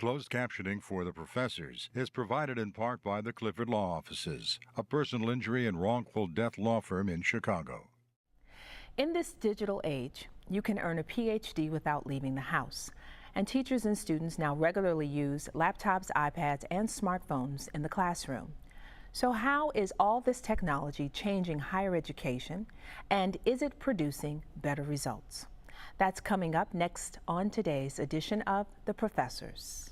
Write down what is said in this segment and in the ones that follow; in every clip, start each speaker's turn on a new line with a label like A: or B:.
A: Closed captioning for the professors is provided in part by the Clifford Law Offices, a personal injury and wrongful death law firm in Chicago.
B: In this digital age, you can earn a PhD without leaving the house. And teachers and students now regularly use laptops, iPads, and smartphones in the classroom. So how is all this technology changing higher education, and is it producing better results? That's coming up next on today's edition of The Professors.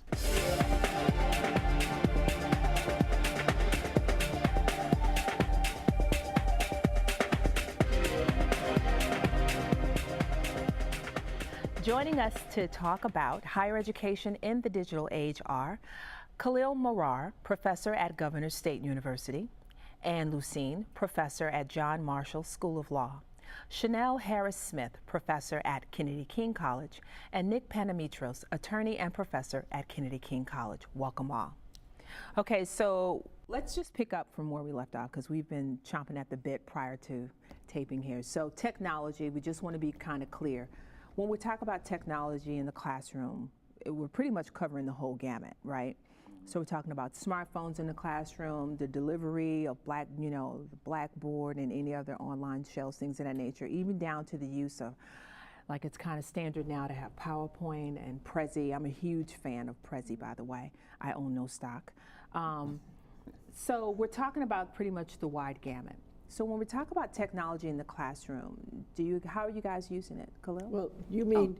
B: Joining us to talk about higher education in the digital age are Khalil Morar, professor at Governors State University, Ann Lucene, professor at John Marshall School of Law, Chanel Harris-Smith, professor at Kennedy King College, and Nick Panamitros, attorney and professor at Kennedy King College. Welcome all. Okay, so let's just pick up from where we left off because we've been chomping at the bit prior to taping here. So technology, we just want to be kind of clear. When we talk about technology in the classroom, we're pretty much covering the whole gamut, right? So we're talking about smartphones in the classroom, the delivery of the Blackboard and any other online shells, things of that nature, even down to the use of, like it's kind of standard now to have PowerPoint and Prezi. I'm a huge fan of Prezi, by the way. I own no stock. So we're talking about pretty much the wide gamut. So when we talk about technology in the classroom, how are you guys using it, Khalil?
C: Well, you mean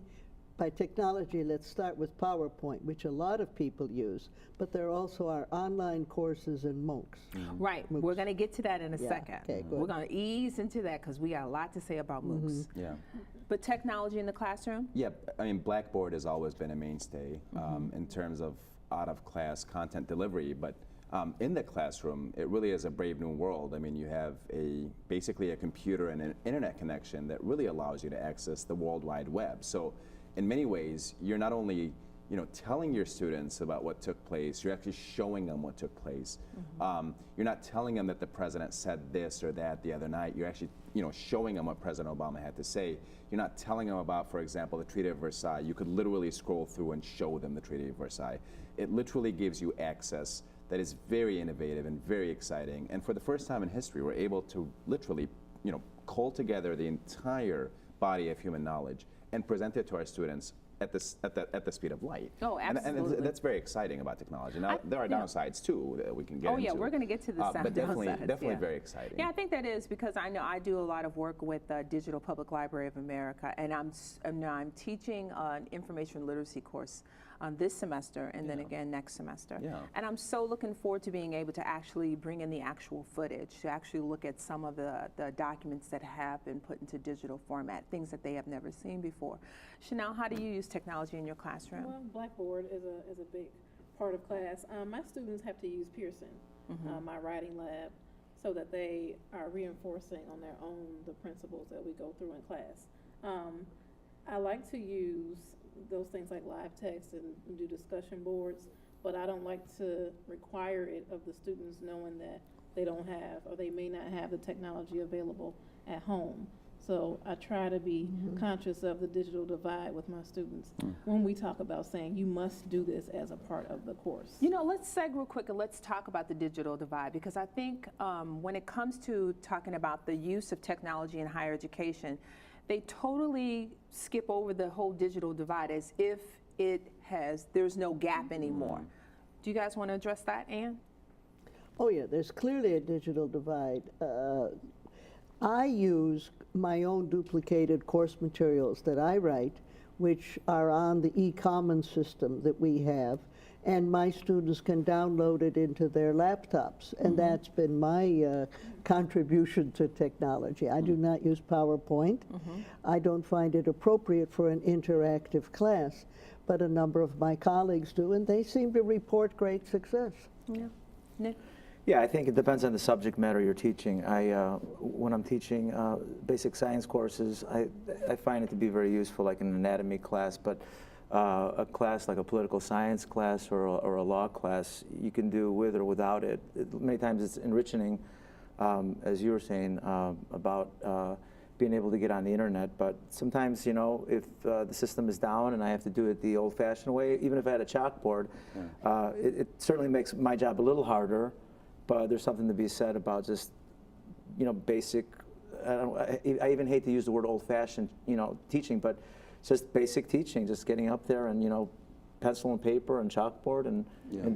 C: by technology, let's start with PowerPoint, which a lot of people use, but there also are online courses and MOOCs.
B: Right,
C: MOOCs.
B: We're going to get to that in a second.
C: Okay, good.
B: We're going to ease into that because we got a lot to say about MOOCs.
D: Yeah.
B: But technology in the classroom?
D: Yeah, I mean, Blackboard has always been a mainstay in terms of out-of-class content delivery, but in the classroom, it really is a brave new world. I mean, you have basically a computer and an internet connection that really allows you to access the World Wide Web. So in many ways, you're not only telling your students about what took place, you're actually showing them what took place. You're not telling them that the president said this or that the other night. You're actually showing them what President Obama had to say. You're not telling them about, for example, the Treaty of Versailles. You could literally scroll through and show them the Treaty of Versailles. It literally gives you access that is very innovative and very exciting. And for the first time in history, we're able to literally cull together the entire body of human knowledge and present it to our students at the speed of light.
B: Oh, absolutely.
D: And that's very exciting about technology. Now, there are downsides too that we can get into.
B: Oh yeah, we're going to get to the
D: but definitely
B: downsides,
D: very exciting.
B: Yeah, I think that is because I know I do a lot of work with Digital Public Library of America, and I'm teaching an information literacy course this semester and then again next semester.
D: Yeah.
B: And I'm so looking forward to being able to actually bring in the actual footage, to actually look at some of the documents that have been put into digital format, things that they have never seen before. Chanel, how do you use technology in your classroom?
E: Well, Blackboard is a big part of class. My students have to use Pearson, my writing lab, so that they are reinforcing on their own the principles that we go through in class. I like to use those things like live text and do discussion boards, but I don't like to require it of the students knowing that they don't have or they may not have the technology available at home. So I try to be conscious of the digital divide with my students when we talk about saying you must do this as a part of the course.
B: Let's segue real quick and let's talk about the digital divide, because I think when it comes to talking about the use of technology in higher education, they totally skip over the whole digital divide as if there's no gap anymore. Do you guys want to address that, Ann?
C: Oh yeah, there's clearly a digital divide. I use my own duplicated course materials that I write, which are on the e-commons system that we have, and my students can download it into their laptops, and that's been my contribution to technology. I do not use PowerPoint. I don't find it appropriate for an interactive class, but a number of my colleagues do, and they seem to report great success.
B: Yeah. Nick?
F: Yeah, I think it depends on the subject matter you're teaching. When I'm teaching basic science courses, I find it to be very useful, like an anatomy class, but a class like a political science class or a law class, you can do with or without it. Many times it's enriching, as you were saying, about being able to get on the internet. But sometimes, you know, if the system is down and I have to do it the old-fashioned way, even if I had a chalkboard, it certainly makes my job a little harder. But there's something to be said about just, you know, basic. I even hate to use the word old-fashioned, you know, teaching, but it's just basic teaching, just getting up there and, you know, pencil and paper and chalkboard and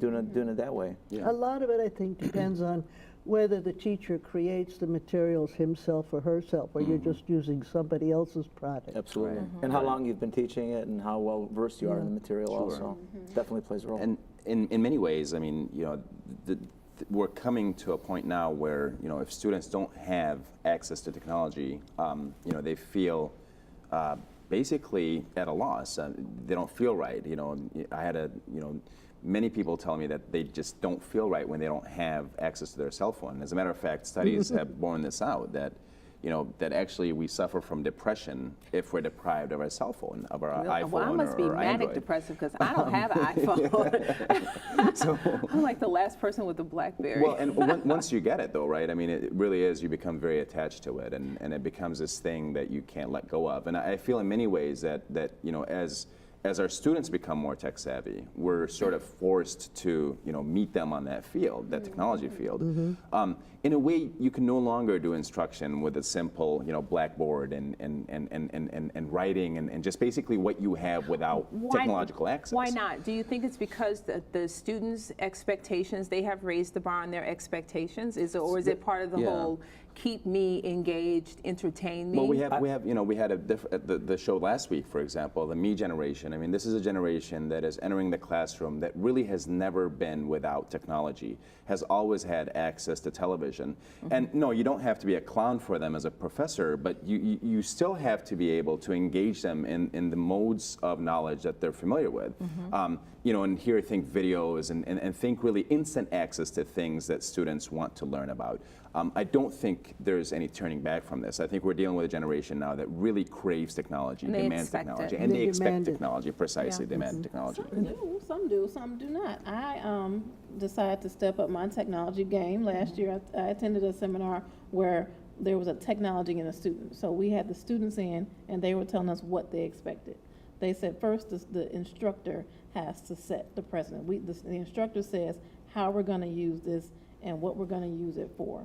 F: doing it that way.
D: Yeah.
C: A lot of it, I think, depends on whether the teacher creates the materials himself or herself, or you're just using somebody else's product.
F: Absolutely.
D: Right.
F: And how long you've been teaching it and how well versed you are in the material also definitely plays a role.
D: And in many ways, I mean, you know, we're coming to a point now where, you know, if students don't have access to technology, you know, they feel basically at a loss. They don't feel right. You know, I had many people tell me that they just don't feel right when they don't have access to their cell phone. As a matter of fact, studies have borne this out, that, you know, that actually we suffer from depression if we're deprived of our cell phone, of our iPhone
B: Well, I must be
D: or
B: manic
D: Android.
B: depressive because I don't have an iPhone.
D: So,
B: I'm like the last person with a BlackBerry.
D: well, and once you get it, though, right? I mean, it really is. You become very attached to it, and it becomes this thing that you can't let go of. And I feel in many ways that you know, as our students become more tech savvy, we're sort of forced to, you know, meet them on that field, that technology field. In a way, you can no longer do instruction with a simple, you know, blackboard and writing and just basically what you have without technological access.
B: Why not? Do you think it's because the students' expectations, they have raised the bar on their expectations? Or is it part of the whole keep me engaged, entertain me?
D: Well, we have, you know, we had the show last week, for example, the Me generation. I mean, this is a generation that is entering the classroom that really has never been without technology, has always had access to television. And no, you don't have to be a clown for them as a professor, but you still have to be able to engage them in the modes of knowledge that they're familiar with. You know, and here think videos and think really instant access to things that students want to learn about. I don't think there's any turning back from this. I think we're dealing with a generation now that really craves technology, demands technology, and they expect technology, precisely, demand technology.
E: Some do, some do not. I decided to step up my technology game. Last year I attended a seminar where there was a technology and a student. So we had the students in and they were telling us what they expected. They said first the instructor has to set the precedent. The instructor says how we're going to use this and what we're going to use it for.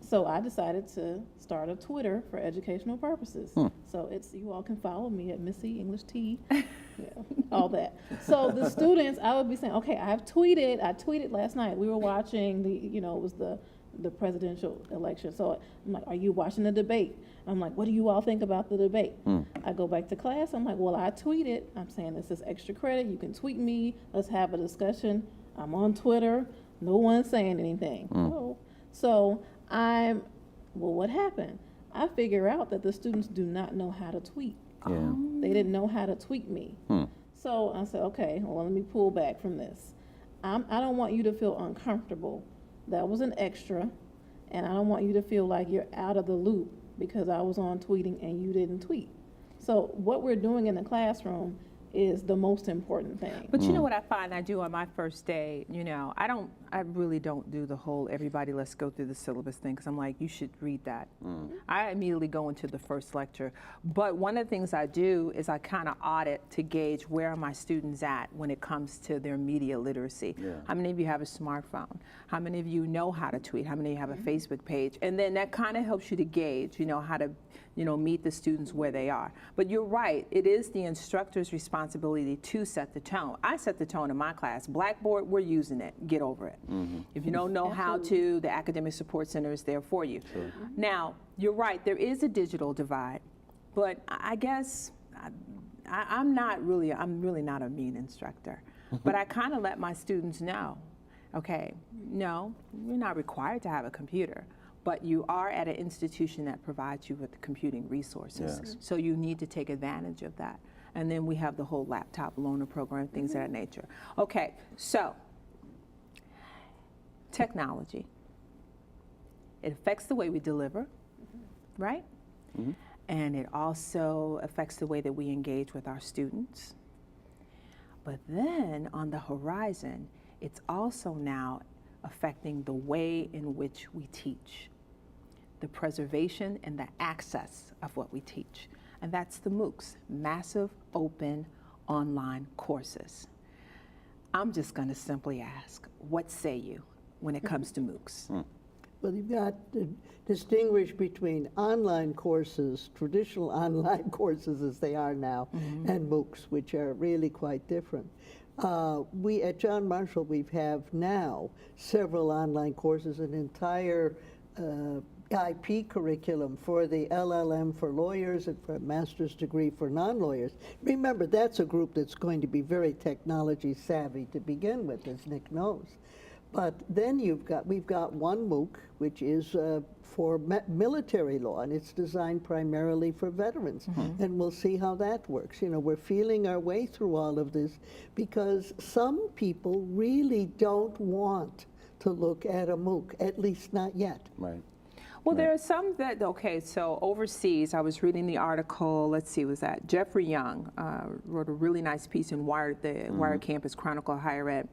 E: So I decided to start a Twitter for educational purposes. So you all can follow me at Missy English T, all that. So the students, I would be saying, okay, I tweeted last night. We were watching it was the presidential election. So I'm like, are you watching the debate? I'm like, what do you all think about the debate? I go back to class. I'm like, well, I tweeted. I'm saying this is extra credit. You can tweet me. Let's have a discussion. I'm on Twitter. No one's saying anything. So what happened? I figure out that the students do not know how to tweet. They didn't know how to tweet me. So I said, okay, well, let me pull back from this. I don't want you to feel uncomfortable. That was an extra, and I don't want you to feel like you're out of the loop because I was on tweeting and you didn't tweet. So what we're doing in the classroom is the most important thing.
B: But you know what I find I do on my first day, I really don't do the whole everybody let's go through the syllabus thing, because I'm like, you should read that. I immediately go into the first lecture. But one of the things I do is I kind of audit to gauge where are my students at when it comes to their media literacy. How many of you have a smartphone? How many of you know how to tweet? How many of you have a Facebook page? And then that kind of helps you to gauge, how to meet the students where they are. But you're right, it is the instructor's responsibility to set the tone. I set the tone in my class. Blackboard, we're using it. Get over it. If you don't know how to, the Academic Support Center is there for you. Now, you're right, there is a digital divide, but I guess I'm really not a mean instructor. But I kind of let my students know, okay, no, you're not required to have a computer, but you are at an institution that provides you with the computing resources. So you need to take advantage of that. And then we have the whole laptop loaner program, things of that nature. Okay, so technology. It affects the way we deliver, right? And it also affects the way that we engage with our students. But then on the horizon, it's also now affecting the way in which we teach. the preservation and the access of what we teach. And that's the MOOCs, massive open online courses. I'm just going to simply ask, what say you when it comes to MOOCs?
C: Well, you've got to distinguish between online courses, traditional online courses as they are now, and MOOCs, which are really quite different. We at John Marshall, we have now several online courses, an entire IP curriculum for the LLM for lawyers and for a master's degree for non-lawyers. Remember, that's a group that's going to be very technology savvy to begin with, as Nick knows. But then we've got one MOOC, which is for military law, and it's designed primarily for veterans. And we'll see how that works. You know, we're feeling our way through all of this because some people really don't want to look at a MOOC, at least not yet.
D: Right.
B: Well, there are some that, okay, so overseas, I was reading the article, let's see, was that Jeffrey Young wrote a really nice piece in Wired, the Wired Campus Chronicle of Higher Ed,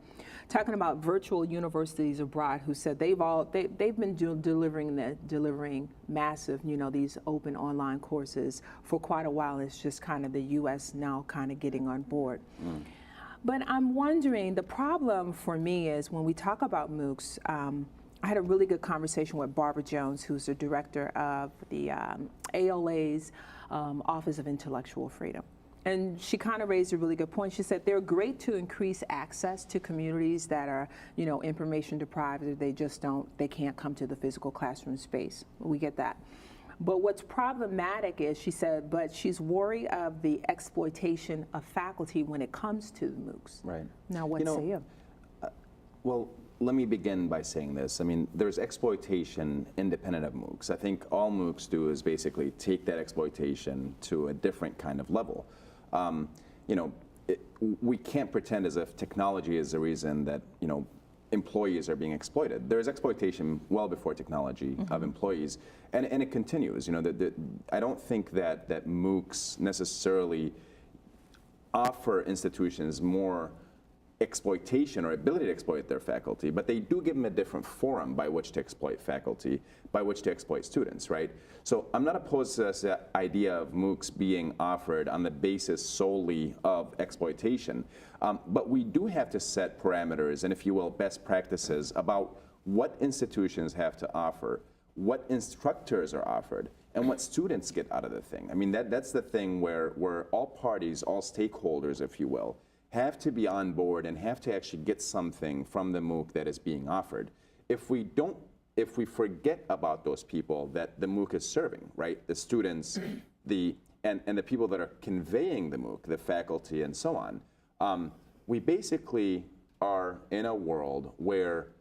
B: talking about virtual universities abroad who said they've been delivering massive, you know, these open online courses for quite a while. It's just kind of the U.S. now kind of getting on board. But I'm wondering, the problem for me is when we talk about MOOCs, I had a really good conversation with Barbara Jones, who's the director of the ALA's Office of Intellectual Freedom. And she kind of raised a really good point. She said they're great to increase access to communities that are, you know, information deprived, or they can't come to the physical classroom space. We get that. But what's problematic is, she said, but she's worried of the exploitation of faculty when it comes to the MOOCs.
D: Right.
B: Now, what say you?
D: Well, let me begin by saying this. I mean, there's exploitation independent of MOOCs. I think all MOOCs do is basically take that exploitation to a different kind of level. You know, we can't pretend as if technology is the reason that, you know, employees are being exploited. There's exploitation well before technology of employees, and it continues. You know, I don't think that MOOCs necessarily offer institutions more exploitation or ability to exploit their faculty, but they do give them a different forum by which to exploit faculty, by which to exploit students, right? So I'm not opposed to this idea of MOOCs being offered on the basis solely of exploitation, but we do have to set parameters and, if you will, best practices about what institutions have to offer, what instructors are offered, and what students get out of the thing. I mean, that's the thing where all parties, all stakeholders, if you will, have to be on board and have to actually get something from the MOOC that is being offered. If we forget about those people that the MOOC is serving, right? The students, and the people that are conveying the MOOC, the faculty and so on, we basically are in a world where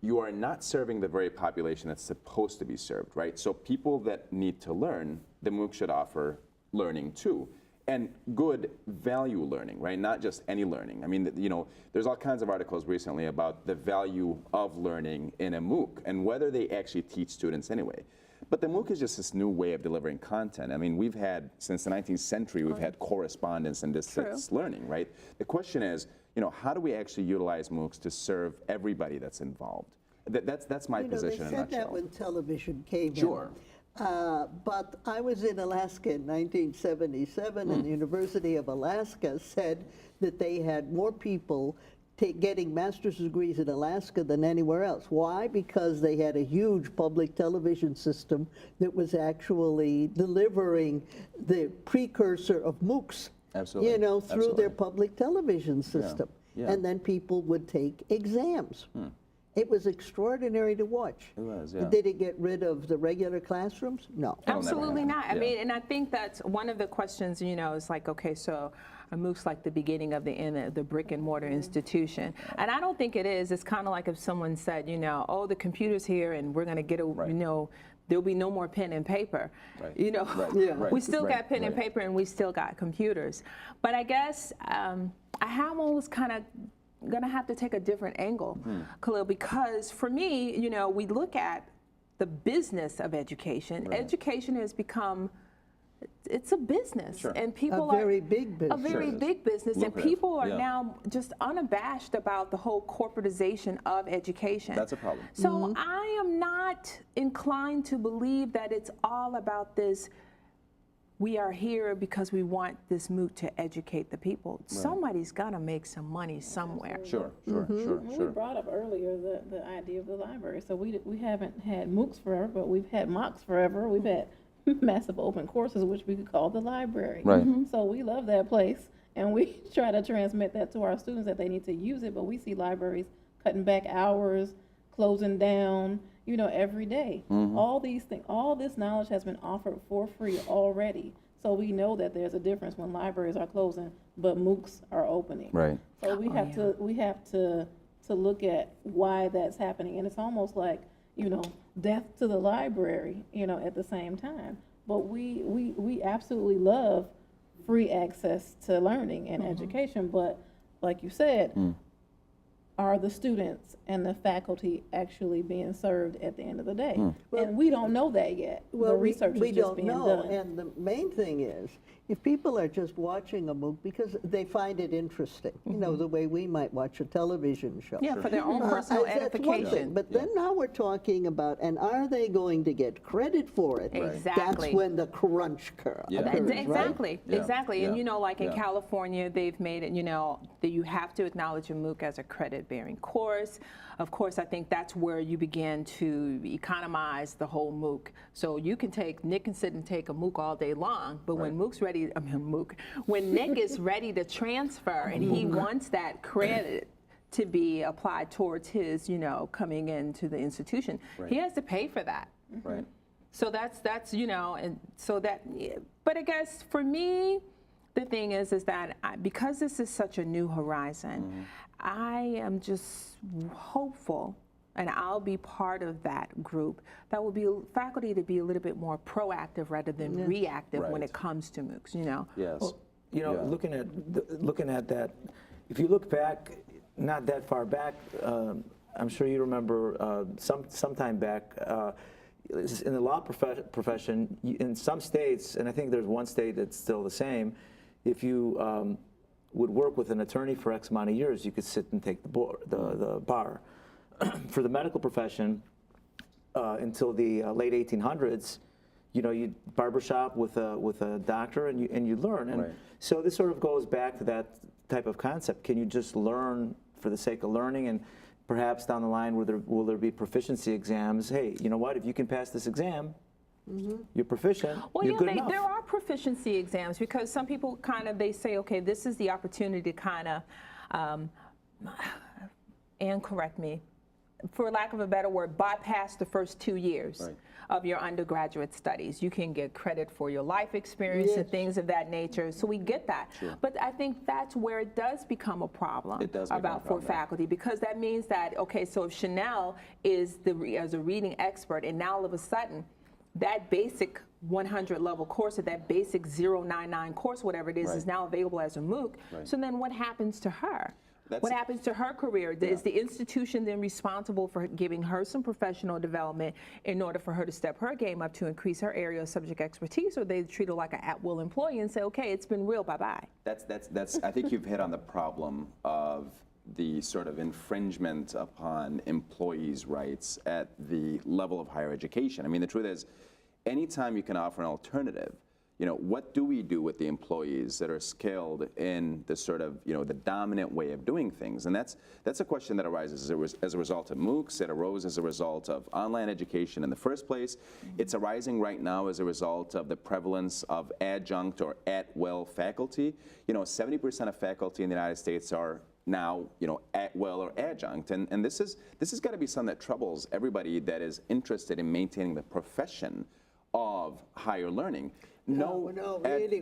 D: you are not serving the very population that's supposed to be served, right? So people that need to learn, the MOOC should offer learning to. And good value learning, right? Not just any learning. I mean, you know, there's all kinds of articles recently about the value of learning in a MOOC and whether they actually teach students anyway. But the MOOC is just this new way of delivering content. I mean, we've had, since the 19th century, we've had correspondence and distance learning, right? The question is, you know, how do we actually utilize MOOCs to serve everybody that's involved? That's my position in a nutshell.
C: They said that when television came in.
D: Sure.
C: But I was in Alaska in 1977, and the University of Alaska said that they had more people getting master's degrees in Alaska than anywhere else. Why? Because they had a huge public television system that was actually delivering the precursor of MOOCs.
D: Absolutely.
C: You know, through their public television system.
D: Yeah.
C: And then people would take exams. It was extraordinary to watch.
D: It was, yeah.
C: Did it get rid of the regular classrooms? No.
B: Absolutely not. I mean, and I think that's one of the questions, you know, is like, okay, so a MOOC's like the beginning of the end of the brick and mortar institution. And I don't think it is. It's kind of like if someone said, you know, oh, the computer's here and we're going to get a, you know, there'll be no more pen and paper.
D: Right.
B: You know, we still got pen and
D: right.
B: paper and we still got computers. But I guess I have almost kind of gonna have to take a different angle, Khalil, because for me, you know, we look at the business of education. Education has become it's a business,
D: Sure.
B: and people
C: A very big business.
B: A very
D: Sure.
B: big business, and
D: Lucrative.
B: people are
D: Yeah.
B: now just unabashed about the whole corporatization of education.
D: That's a problem.
B: So I am not inclined to believe that it's all about this. We are here because we want this MOOC to educate the people. Somebody's got to make some money somewhere.
D: Sure.
E: We brought up earlier the idea of the library. So we haven't had MOOCs forever, but we've had MOOCs forever. We've had massive open courses, which we could call the library.
D: Right.
E: So we love that place, and we try to transmit that to our students that they need to use it. But we see libraries cutting back hours, closing down, every day. All these things, all this knowledge has been offered for free already. So we know that there's a difference when libraries are closing, but MOOCs are opening.
D: Right.
E: So we have to look at why that's happening, and it's almost like death to the library, at the same time. But we absolutely love free access to learning and education. But like you said, are the students and the faculty actually being served at the end of the day? And we don't know that yet. The research
C: we
E: is just
C: don't
E: being
C: know.
E: done.
C: And the main thing is, if people are just watching a MOOC because they find it interesting, the way we might watch a television show.
B: Yeah, for their own personal
C: That's one thing.
B: edification.
C: But then now we're talking about, and are they going to get credit for it?
B: Exactly.
C: That's when the crunch occurs.
B: Exactly,
D: Yeah.
B: exactly. And
D: Yeah.
B: like in
D: Yeah.
B: California, they've made it, that you have to acknowledge a MOOC as a credit-bearing course. Of course, I think that's where you begin to economize the whole MOOC. So Nick can sit and take a MOOC all day long, but when when Nick is ready to transfer and he wants that credit to be applied towards his, coming into the institution, he has to pay for that.
D: Right.
B: So that's and so that, but I guess for me, the thing is that because this is such a new horizon, I am just hopeful, and I'll be part of that group, that will be faculty to be a little bit more proactive rather than reactive when it comes to MOOCs,
D: Yes.
F: Well, looking at that, if you look back, not that far back, I'm sure you remember sometime back, in the law profession, in some states, and I think there's one state that's still the same, if you would work with an attorney for X amount of years, you could sit and take the bar. For the medical profession, until the late 1800s, you barbershop with a doctor and you learn. And so this sort of goes back to that type of concept. Can you just learn for the sake of learning, and perhaps down the line will there be proficiency exams? Hey, you know what? If you can pass this exam, you're proficient.
B: Well,
F: you're good
B: yeah,
F: enough.
B: there are proficiency exams, because some people they say, okay, this is the opportunity to and correct me, for lack of a better word, bypass the first 2 years of your undergraduate studies. You can get credit for your life experience and things of that nature. So we get that. But I think that's where it does become a problem for faculty, because that means that, okay, so if Chanel is as a reading expert, and now all of a sudden that basic 100 level course, or that basic 099 course, whatever it is now available as a MOOC. So then what happens to her? What happens to her career? Is the institution then responsible for giving her some professional development in order for her to step her game up to increase her area of subject expertise, or they treat her like an at-will employee and say, okay, it's been real, bye-bye?
D: That's I think you've hit on the problem of the sort of infringement upon employees' rights at the level of higher education. I mean, the truth is, anytime you can offer an alternative, what do we do with the employees that are skilled in the sort of, the dominant way of doing things? And that's a question that arises as a result of MOOCs. It arose as a result of online education in the first place. It's arising right now as a result of the prevalence of adjunct or at-will faculty. 70% of faculty in the United States are now, at-will or adjunct. And this has got to be something that troubles everybody that is interested in maintaining the profession of higher learning. No,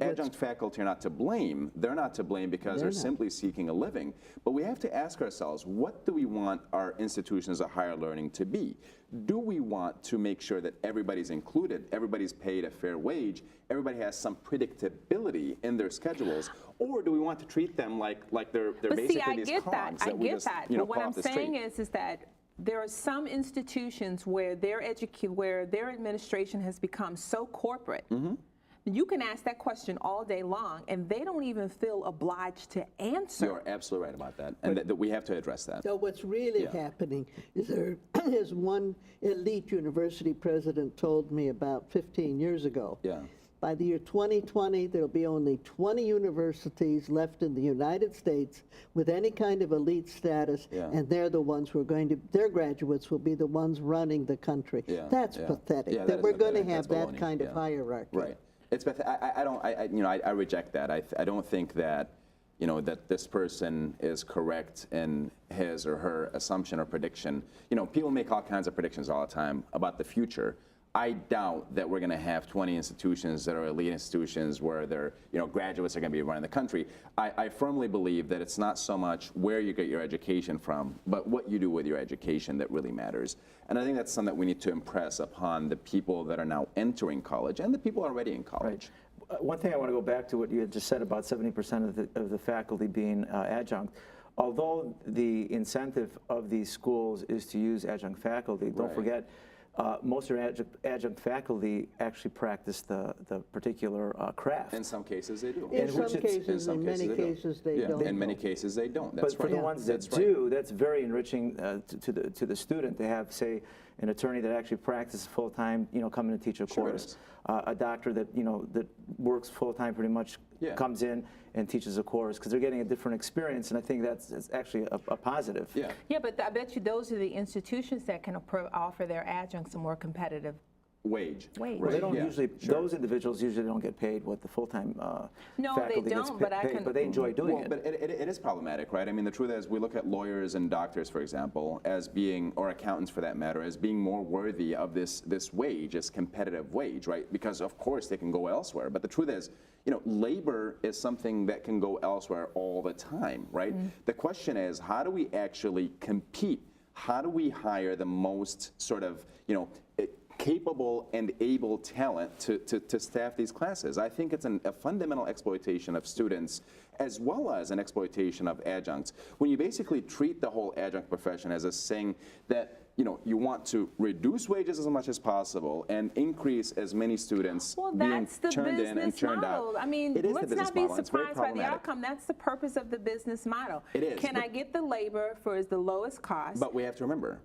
D: adjunct faculty are not to blame. They're not to blame because they're simply seeking a living. But we have to ask ourselves, what do we want our institutions of higher learning to be? Do we want to make sure that everybody's included, everybody's paid a fair wage, everybody has some predictability in their schedules, or do we want to treat them like they're basically these cogs that we just
B: But what I'm saying is that there are some institutions where their administration has become so corporate You can ask that question all day long, and they don't even feel obliged to answer.
D: You're absolutely right about that, and that we have to address that.
C: So what's really happening is there is one elite university president told me about 15 years ago.
D: Yeah.
C: By the year 2020, there'll be only 20 universities left in the United States with any kind of elite status, and they're the ones who are going to, their graduates will be the ones running the country. That's pathetic,
D: Yeah,
C: that we're going to
D: pathetic.
C: have
D: That's
C: that
D: baloney.
C: kind of hierarchy.
D: Right. It's I reject that. I don't think that, that this person is correct in his or her assumption or prediction. People make all kinds of predictions all the time about the future. I doubt that we're going to have 20 institutions that are elite institutions where their graduates are going to be running the country. I firmly believe that it's not so much where you get your education from, but what you do with your education that really matters. And I think that's something that we need to impress upon the people that are now entering college and the people already in college.
F: Right. One thing I want to go back to what you had just said about 70% of the faculty being adjunct. Although the incentive of these schools is to use adjunct faculty, don't forget, most of our adjunct faculty actually practice the particular craft.
D: In some cases they do.
C: In some cases, in many cases they don't.
D: In many cases they don't. That's
F: But for
D: right.
F: the ones that do, that's very enriching to the student to have, say, an attorney that actually practices full time, coming to teach a course. A doctor that that works full time pretty much comes in and teaches a course because they're getting a different experience, and I think that's actually a positive.
B: Yeah, but I bet you those are the institutions that can offer their adjuncts a more competitive
D: wage.
B: Wage.
F: Well, they don't usually. Those individuals usually don't get paid what the full-time
B: No,
F: faculty
B: they don't.
F: gets
B: But
F: but they enjoy doing it.
D: But it is problematic, right? I mean, the truth is, we look at lawyers and doctors, for example, as being, or accountants for that matter, as being more worthy of this wage, this competitive wage, right? Because of course they can go elsewhere. But the truth is, labor is something that can go elsewhere all the time, right? The question is, how do we actually compete? How do we hire the most sort of, capable and able talent to staff these classes? I think it's a fundamental exploitation of students as well as an exploitation of adjuncts. When you basically treat the whole adjunct profession as a thing that you want to reduce wages as much as possible and increase as many students being turned in and turned out.
B: I mean,
D: it is
B: let's
D: the business
B: not be
D: model. It's very
B: surprised by the
D: problematic.
B: outcome. That's the purpose of the business model.
D: It is,
B: Can I get the labor for the lowest cost?
D: But we have to remember.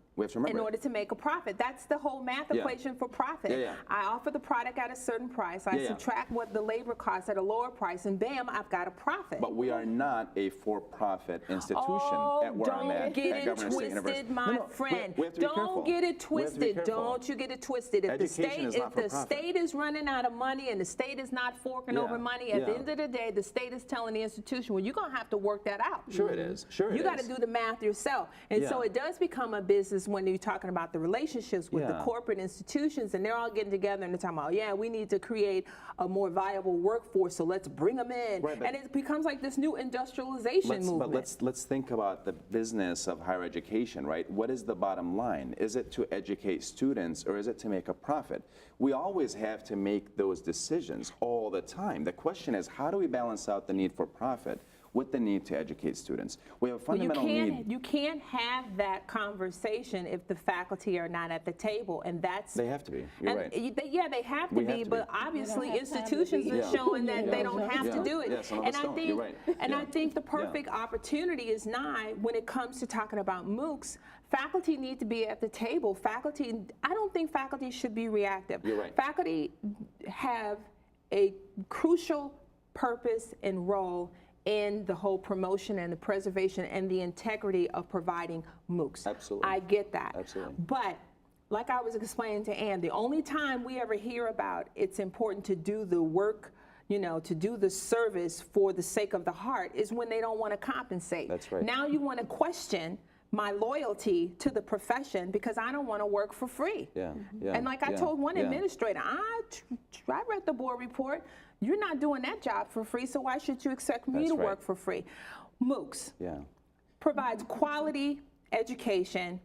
B: In order to make a profit. That's the whole math equation for profit. I offer the product at a certain price. I subtract what the labor costs at a lower price, and bam, I've got a profit.
D: But we are not a for-profit institution at where I'm at.
B: Don't get it twisted, my friend.
D: We have to be careful.
B: Don't get it twisted. Don't you get it twisted. If
D: Education is not
B: the state is running out of money and the state is not forking over money, at the end of the day, the state is telling the institution, well, you're going to have to work that out.
D: Sure it is. Sure it is.
B: You got to do the math yourself. And so it does become a business when you're talking about the relationships with the corporate institutions, and they're all getting together and they're talking about, yeah, we need to create a more viable workforce, so let's bring them in.
D: Right,
B: and it becomes like this new industrialization movement.
D: But let's think about the business of higher education, right? What is the bottom line? Is it to educate students or is it to make a profit? We always have to make those decisions all the time. The question is, how do we balance out the need for profit with the need to educate students? We have a fundamental need.
B: You can't have that conversation if the faculty are not at the table, and that's...
D: They have to be. You're right.
B: They have to be, but obviously institutions are showing that they don't have to do it.
D: Yeah, some of us don't. You're right.
B: And I think the perfect opportunity is nigh when it comes to talking about MOOCs. Faculty need to be at the table. I don't think faculty should be reactive.
D: You're right.
B: Faculty have a crucial purpose and role in the whole promotion and the preservation and the integrity of providing MOOCs.
D: Absolutely.
B: I get that.
D: Absolutely.
B: But like I was explaining to Ann, the only time we ever hear about it's important to do the work, to do the service for the sake of the heart is when they don't want to compensate.
D: That's right.
B: Now you want to question my loyalty to the profession because I don't want to work for free. And like I told one administrator, I read the board report. You're not doing that job for free, so why should you expect me to work for free? MOOCs provides quality education,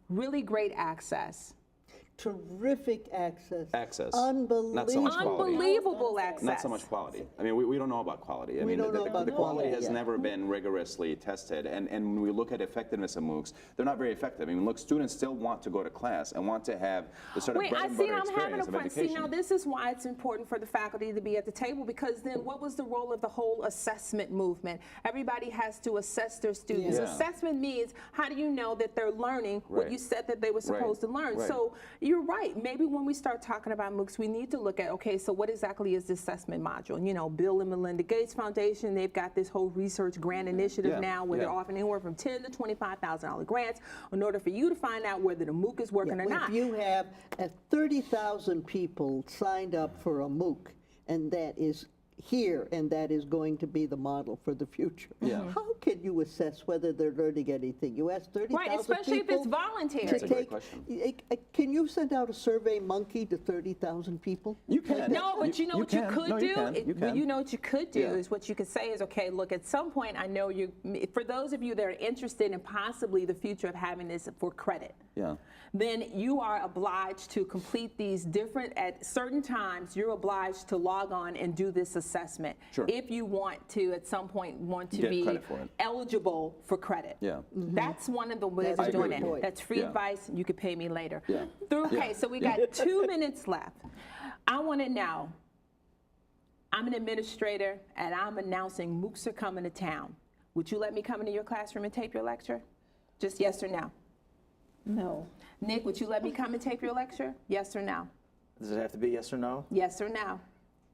B: really great access.
C: terrific access.
D: Access.
C: Unbelievable.
D: Not so much quality.
B: Unbelievable access.
D: Not so much quality. I mean, we don't know about quality. I
C: We
D: mean,
C: don't know about
D: the quality
C: quality
D: has
C: yet.
D: never been rigorously tested. And when we look at effectiveness of MOOCs, they're not very effective. I mean, look, students still want to go to class and want to have the sort of
B: Wait,
D: bread
B: I
D: and
B: see.
D: butter
B: I'm having a
D: experience of
B: problem. See,
D: education.
B: now this is why it's important for the faculty to be at the table, because then what was the role of the whole assessment movement? Everybody has to assess their students.
D: Yeah.
B: Assessment means how do you know that they're learning what
D: Right.
B: you said that they were supposed to learn?
D: Right.
B: So you're right. Maybe when we start talking about MOOCs, we need to look at, okay, so what exactly is the assessment module? You know, Bill and Melinda Gates Foundation, they've got this whole research grant initiative
D: Yeah,
B: now where they're
D: yeah.
B: offering anywhere from $10,000 to $25,000 grants in order for you to find out whether the MOOC is working or not.
C: If you have 30,000 people signed up for a MOOC, and that is here, and that is going to be the model for the future.
D: Yeah.
C: How can you assess whether they're learning anything? You ask 30,000
B: Right, especially if
C: people
B: it's voluntary.
C: to
D: That's a great
C: take-
D: question.
C: Can you send out a survey monkey to 30,000 people?
D: You can.
B: No, but you know what you
D: can.
B: could
D: No,
B: do?
D: you can. You can.
B: You know what you could do
D: Yeah.
B: is what you could say is, okay, look, at some point I know you, for those of you that are interested in possibly the future of having this for credit,
D: Yeah.
B: then you are obliged to complete these different, at certain times, you're obliged to log on and do this assessment.
D: Sure.
B: If you want to, at some point, want to
D: Get
B: be
D: credit for it.
B: eligible for credit.
D: Yeah.
B: That's one of the ways
C: That's
B: of
C: a
B: doing
C: good
B: it.
C: point.
B: That's free
D: Yeah.
B: advice. You could pay me later.
D: Yeah.
B: Okay, so we got 2 minutes left. I want to know, I'm an administrator and I'm announcing MOOCs are coming to town. Would you let me come into your classroom and tape your lecture? Just yes or no?
E: No.
B: Nick, would you let me come and tape your lecture? Yes or no?
F: Does it have to be yes or no?
B: Yes or no?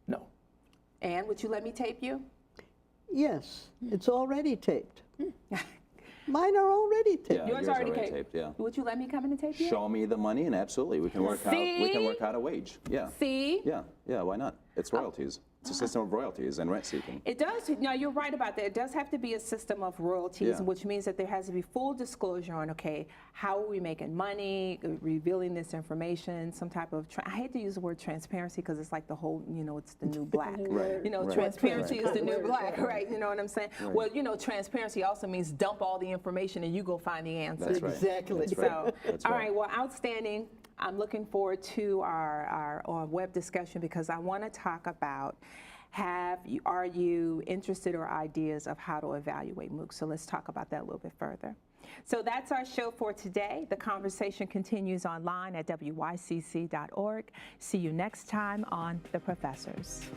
F: No.
B: Ann, would you let me tape you?
C: Yes, it's already taped. Mine are already taped.
D: Yeah,
B: Yours
D: yours
B: already
D: already
B: taped.
D: taped, yeah.
B: Would you let me come in and tape you?
D: Show me the money, and absolutely, we can work out. We can work out a wage. Yeah.
B: See?
D: Yeah. Yeah. Why not? It's royalties. It's a system of royalties and rent seeking.
B: It does. No, you're right about that. It does have to be a system of royalties,
D: Yeah.
B: which means that there has to be full disclosure on, okay, how are we making money, revealing this information, some type of, I hate to use the word transparency because it's like the whole, you know, it's the new black.
D: Right.
B: You know,
D: Right.
B: transparency is the new
C: Right.
B: black, right? You know what I'm saying?
D: Right.
B: Well, you know, transparency also means dump all the information and you go find the answer.
D: That's right.
C: Exactly.
D: That's
B: So,
D: right. That's
B: all
D: right.
B: right, well, outstanding. I'm looking forward to our web discussion because I want to talk about are you interested or ideas of how to evaluate MOOCs? So let's talk about that a little bit further. So that's our show for today. The conversation continues online at wycc.org. See you next time on The Professors.